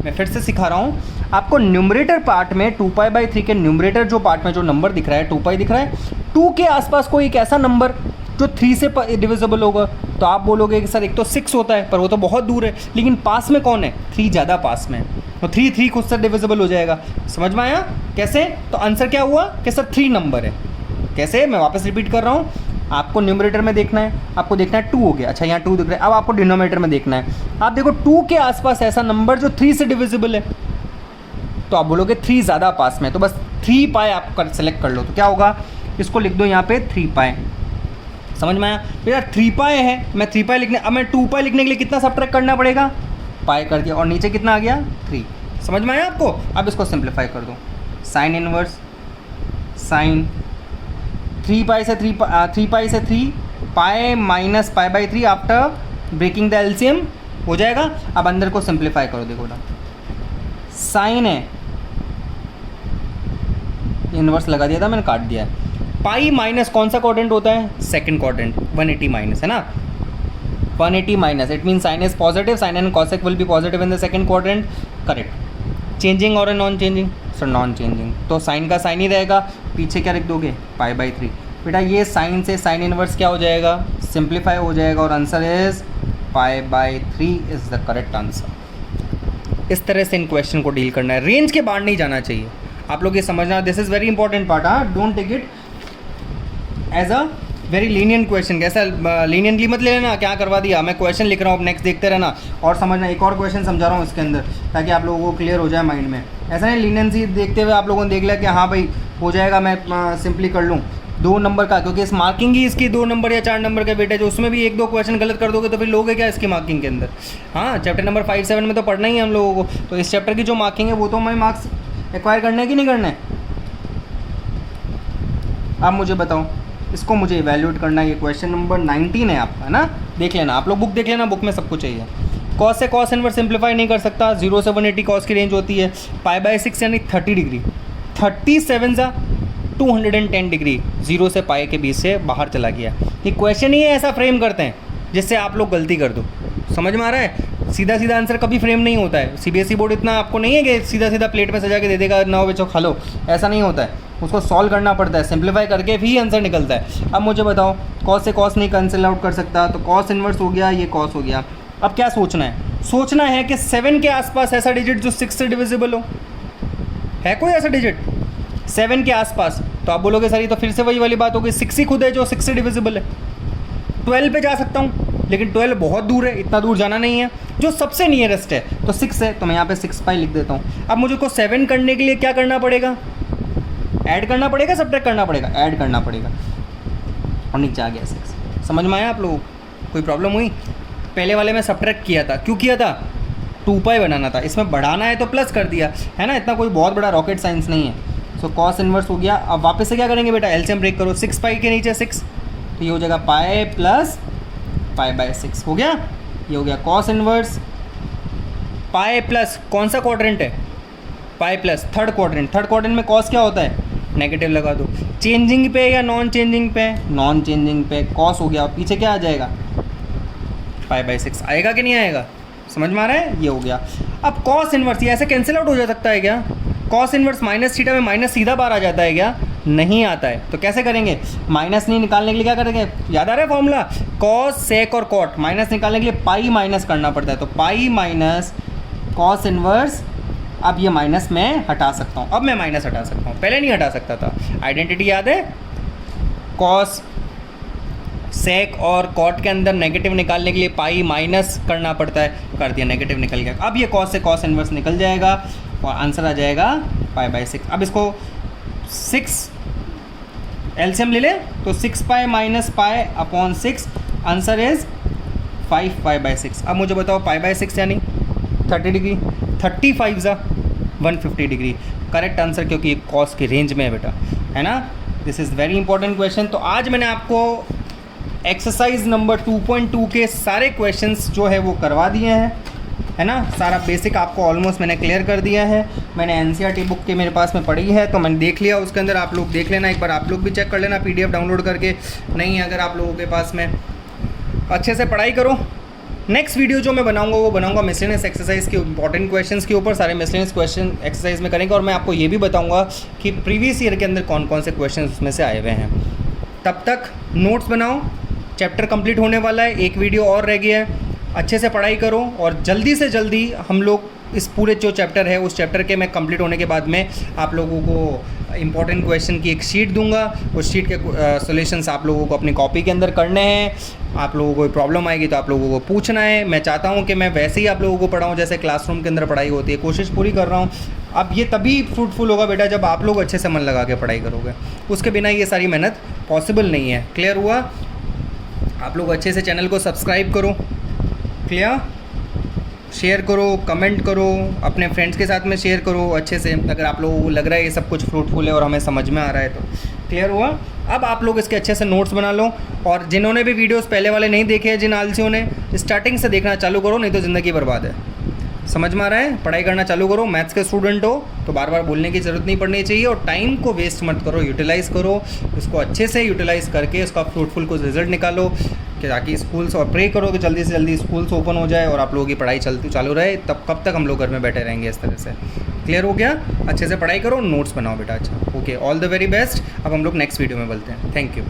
मैं फिर से सिखा रहा हूँ आपको। न्यूमरेटर पार्ट में 2π/3 के न्यूमरेटर जो पार्ट में जो नंबर दिख रहा है 2π दिख रहा है, 2 के आसपास कोई एक ऐसा नंबर जो 3 से डिविजिबल होगा। तो आप बोलोगे कि सर एक तो 6 होता है पर वो तो बहुत दूर है, लेकिन पास में कौन है, 3 ज़्यादा पास में है, तो 3 खुद से डिविजिबल हो जाएगा। समझ में आया कैसे? तो आंसर क्या हुआ कि सर 3 नंबर है। कैसे, मैं वापस रिपीट कर रहा हूँ। आपको न्यूमरेटर में देखना है, आपको देखना है 2 हो गया, अच्छा यहाँ 2 दिख रहा है। अब आपको डिनोमिनेटर में देखना है, आप देखो 2 के आसपास ऐसा नंबर जो 3 से डिविजिबल है। तो आप बोलोगे 3 ज़्यादा पास में, तो बस 3 पाई आप सेलेक्ट कर लो। तो क्या होगा, इसको लिख दो यहाँ पे 3 पाई। समझ में आया भैया? 3 पाई है, मैं 3 पाई लिखने, अब मैं 2 पाई लिखने के लिए कितना सब्ट्रैक्ट करना पड़ेगा, पाई कर दिया, और नीचे कितना आ गया 3। समझ में आया आपको? अब इसको सिंप्लीफाई कर दो, साइन इनवर्स साइन 3 पाई से 3 pi minus pi by 3 after breaking the LCM हो जाएगा। अब अंदर को सिंप्लीफाई करो, देखो ना साइन है, इनवर्स लगा दिया था मैंने, काट दिया है। पाई माइनस कौन सा क्वाड्रेंट होता है, सेकंड क्वाड्रेंट, 180 माइनस है ना, 180 minus, it mean sine is positive, sine and cosec will be positive in the second quadrant, correct. Changing और non changing, sir non changing, तो साइन का साइन ही रहेगा, पीछे क्या लिख दोगे, पाई बाई 3। बेटा ये साइन से साइन इनवर्स क्या हो जाएगा, सिंप्लीफाई हो जाएगा, और answer is pi by 3 is the correct answer. इस तरह से इन क्वेश्चन को डील करना है, रेंज के बाहर नहीं जाना चाहिए। आप लोग ये समझना, this is very important part, don't take it as a very lenient question. कैसा लीनियंटली मत ले लेना, क्या करवा दिया, मैं क्वेश्चन लिख रहा हूँ, अब नेक्स्ट देखते रहना और समझना। एक और क्वेश्चन समझा रहा हूँ इसके अंदर, ताकि आप लोगों को क्लियर हो जाए माइंड में। ऐसा नहीं लीनियंसी देखते हुए आप लोगों ने देख लिया कि हाँ भाई हो जाएगा, मैं सिंपली कर लूँ 2 नंबर का, क्योंकि इस मार्किंग ही इसकी 2 नंबर या 4 नंबर का बेटा, जो उसमें भी 1-2 क्वेश्चन गलत कर दोगे तो फिर लोगे क्या इसकी मार्किंग के अंदर। हाँ, चैप्टर नंबर 5-7 में तो पढ़ना ही है हम लोगों को, तो इस चैप्टर की जो मार्किंग है वो तो हमें मार्क्स एक्वायर करना है कि नहीं करना है। आप मुझे बताओ, इसको मुझे इवैल्यूएट करना है। ये क्वेश्चन नंबर 19 है आपका, है ना, देख लेना आप लोग, बुक देख लेना, बुक में सब कुछ चाहिए। कॉस से कॉस इनवर्स सिंप्लीफाई नहीं कर सकता, 0 से 180 कॉस की रेंज होती है, पाई बाई 6 यानी 30 डिग्री, 37 जा 210 डिग्री, 0 से पाई के बीच से बाहर चला गया। ये क्वेश्चन ही ऐसा फ्रेम करते हैं जिससे आप लोग गलती कर दो। समझ में आ रहा है? सीधा सीधा आंसर कभी फ्रेम नहीं होता है। सीबीएसई बोर्ड इतना आपको नहीं है कि सीधा सीधा प्लेट में सजा के दे देगा, ना बच्चों खा लो, ऐसा नहीं होता है। उसको सॉल्व करना पड़ता है, सिंप्लीफाई करके भी आंसर निकलता है। अब मुझे बताओ, कॉस से कॉस नहीं कैंसिल आउट कर सकता, तो कॉस इनवर्स हो गया, ये कॉस हो गया। अब क्या सोचना है? सोचना है कि 7 के आसपास ऐसा डिजिट जो 6 से डिविजिबल हो, है कोई ऐसा डिजिट 7 के आसपास? तो आप बोलोगे सर ये तो फिर से वही वाली बात होगी, 6 ही खुद है जो 6 से डिविजिबल है। 12 पे जा सकता हूँ, लेकिन 12 बहुत दूर है, इतना दूर जाना नहीं है। जो सबसे नियरेस्ट है तो 6 है, तो मैं यहाँ पे 6 पाई लिख देता हूँ। अब मुझे को 7 करने के लिए क्या करना पड़ेगा, ऐड करना पड़ेगा, सब्ट्रैक्ट करना पड़ेगा, ऐड करना पड़ेगा, और नीचे आ गया 6। समझ में आया आप लोगों को? कोई प्रॉब्लम हुई? पहले वाले में सब्ट्रैक्ट किया था, क्यों किया था, 2 पाई बनाना था, इसमें बढ़ाना है तो प्लस कर दिया, है ना, इतना कोई बहुत बड़ा रॉकेट साइंस नहीं है। सो कॉस इनवर्स हो गया। अब वापस से क्या करेंगे बेटा, एलसीएम ब्रेक करो, 6 पाई के नीचे 6, तो ये हो जाएगा पाई प्लस पाई बाई 6 हो गया। ये हो गया कॉस इनवर्स, पाई प्लस कौन सा क्वाड्रेंट है, pi plus third quadrant. Third quadrant में कॉस क्या होता है, नेगेटिव लगा दो। चेंजिंग पे या नॉन चेंजिंग पे, नॉन चेंजिंग पे कॉस हो गया, और पीछे क्या आ जाएगा, पाई बाई 6 आएगा कि नहीं आएगा? समझ में आ रहा है? ये हो गया। अब कॉस इनवर्स, ये ऐसे कैंसिल आउट हो जा सकता है क्या? कॉस इनवर्स माइनस थीटा में माइनस सीधा बाहर आ जाता है क्या? नहीं आता है। तो कैसे करेंगे, माइनस नहीं निकालने के लिए क्या करेंगे, याद आ रहा है फॉर्मूला, कॉस सेक और कॉट, माइनस निकालने के लिए पाई माइनस करना पड़ता है, तो पाई माइनस कॉस इनवर्स। अब ये माइनस मैं हटा सकता हूँ, अब मैं माइनस हटा सकता हूँ, पहले नहीं हटा सकता था। आइडेंटिटी याद है, कॉस सेक और कॉट के अंदर नेगेटिव निकालने के लिए पाई माइनस करना पड़ता है, कर दिया, नेगेटिव निकल गया। अब ये कॉस से कॉस इनवर्स निकल जाएगा और आंसर आ जाएगा पाई बाई 6। अब इसको 6 एलसीएम ले ले तो 6 पाई minus pi upon 6, answer is 5 pi by 6। अब मुझे बताओ पाई बाई 6 यानी 30 डिग्री, 35 जा 150 डिग्री, करेक्ट आंसर, क्योंकि ये कॉस की रेंज में है बेटा, है ना। This is very important question. तो आज मैंने आपको एक्सरसाइज नंबर 2.2 के सारे क्वेश्चंस जो है वो करवा दिए हैं, है ना। सारा बेसिक आपको ऑलमोस्ट मैंने क्लियर कर दिया है। मैंने एनसीईआरटी बुक के मेरे पास में पड़ी है, तो मैंने देख लिया, उसके अंदर आप लोग देख लेना, एक बार आप लोग भी चेक कर लेना पीडीएफ डाउनलोड करके, नहीं है अगर आप लोगों के पास में। अच्छे से पढ़ाई करो। नेक्स्ट वीडियो जो मैं बनाऊंगा वो बनाऊंगा मिसलेनियस एक्सरसाइज के इंपॉर्टेंट क्वेश्चंस के ऊपर, सारे मिसलेनियस क्वेश्चन एक्सरसाइज में करेंगे, और मैं आपको ये भी बताऊंगा कि प्रीवियस ईयर के अंदर कौन कौन से क्वेश्चन उसमें से आए हुए हैं। तब तक नोट्स बनाओ, चैप्टर कंप्लीट होने वाला है, एक वीडियो और रह गया है। अच्छे से पढ़ाई करो और जल्दी से जल्दी हम लोग इस पूरे जो चैप्टर है उस चैप्टर के मैं कंप्लीट होने के बाद में आप लोगों को इंपॉर्टेंट क्वेश्चन की एक शीट दूंगा। उस शीट के सॉल्यूशंस आप लोगों को अपनी कॉपी के अंदर करने हैं। आप लोगों को कोई प्रॉब्लम आएगी तो आप लोगों को पूछना है। मैं चाहता हूँ कि मैं वैसे ही आप लोगों को पढ़ाऊँ जैसे क्लासरूम के अंदर पढ़ाई होती है, कोशिश पूरी कर रहा हूँ। अब ये तभी फ्रूटफुल होगा बेटा जब आप लोग अच्छे से मन लगा के पढ़ाई करोगे, उसके बिना ये सारी मेहनत पॉसिबल नहीं है। क्लियर हुआ? आप लोग अच्छे से चैनल को सब्सक्राइब करो, क्लियर, शेयर करो, कमेंट करो, अपने फ्रेंड्स के साथ में शेयर करो अच्छे से, अगर आप लोगों को लग रहा है ये सब कुछ फ्रूटफुल है और हमें समझ में आ रहा है तो। क्लियर हुआ? अब आप लोग इसके अच्छे से नोट्स बना लो, और जिन्होंने भी वीडियोस पहले वाले नहीं देखे हैं, जिन आलसियों ने, स्टार्टिंग से देखना चालू करो, नहीं तो ज़िंदगी बर्बाद है। समझ में आ रहा है? पढ़ाई करना चालू करो। मैथ्स के स्टूडेंट हो तो बार बार बोलने की ज़रूरत नहीं पड़नी चाहिए, और टाइम को वेस्ट मत करो, यूटिलाइज़ करो इसको अच्छे से, यूटिलाइज़ करके इसका फ्रूटफुल कुछ रिजल्ट निकालो, कि ताकि स्कूल्स, और प्रे करो कि जल्दी से जल्दी स्कूल्स ओपन हो जाए और आप लोगों की पढ़ाई चलती चालू रहे। तब कब तक हम लोग घर में बैठे रहेंगे इस तरह से? क्लियर हो गया? अच्छे से पढ़ाई करो, नोट्स बनाओ बेटा। अच्छा, okay, all the very best. अब हम लोग नेक्स्ट वीडियो में मिलते हैं। Thank you.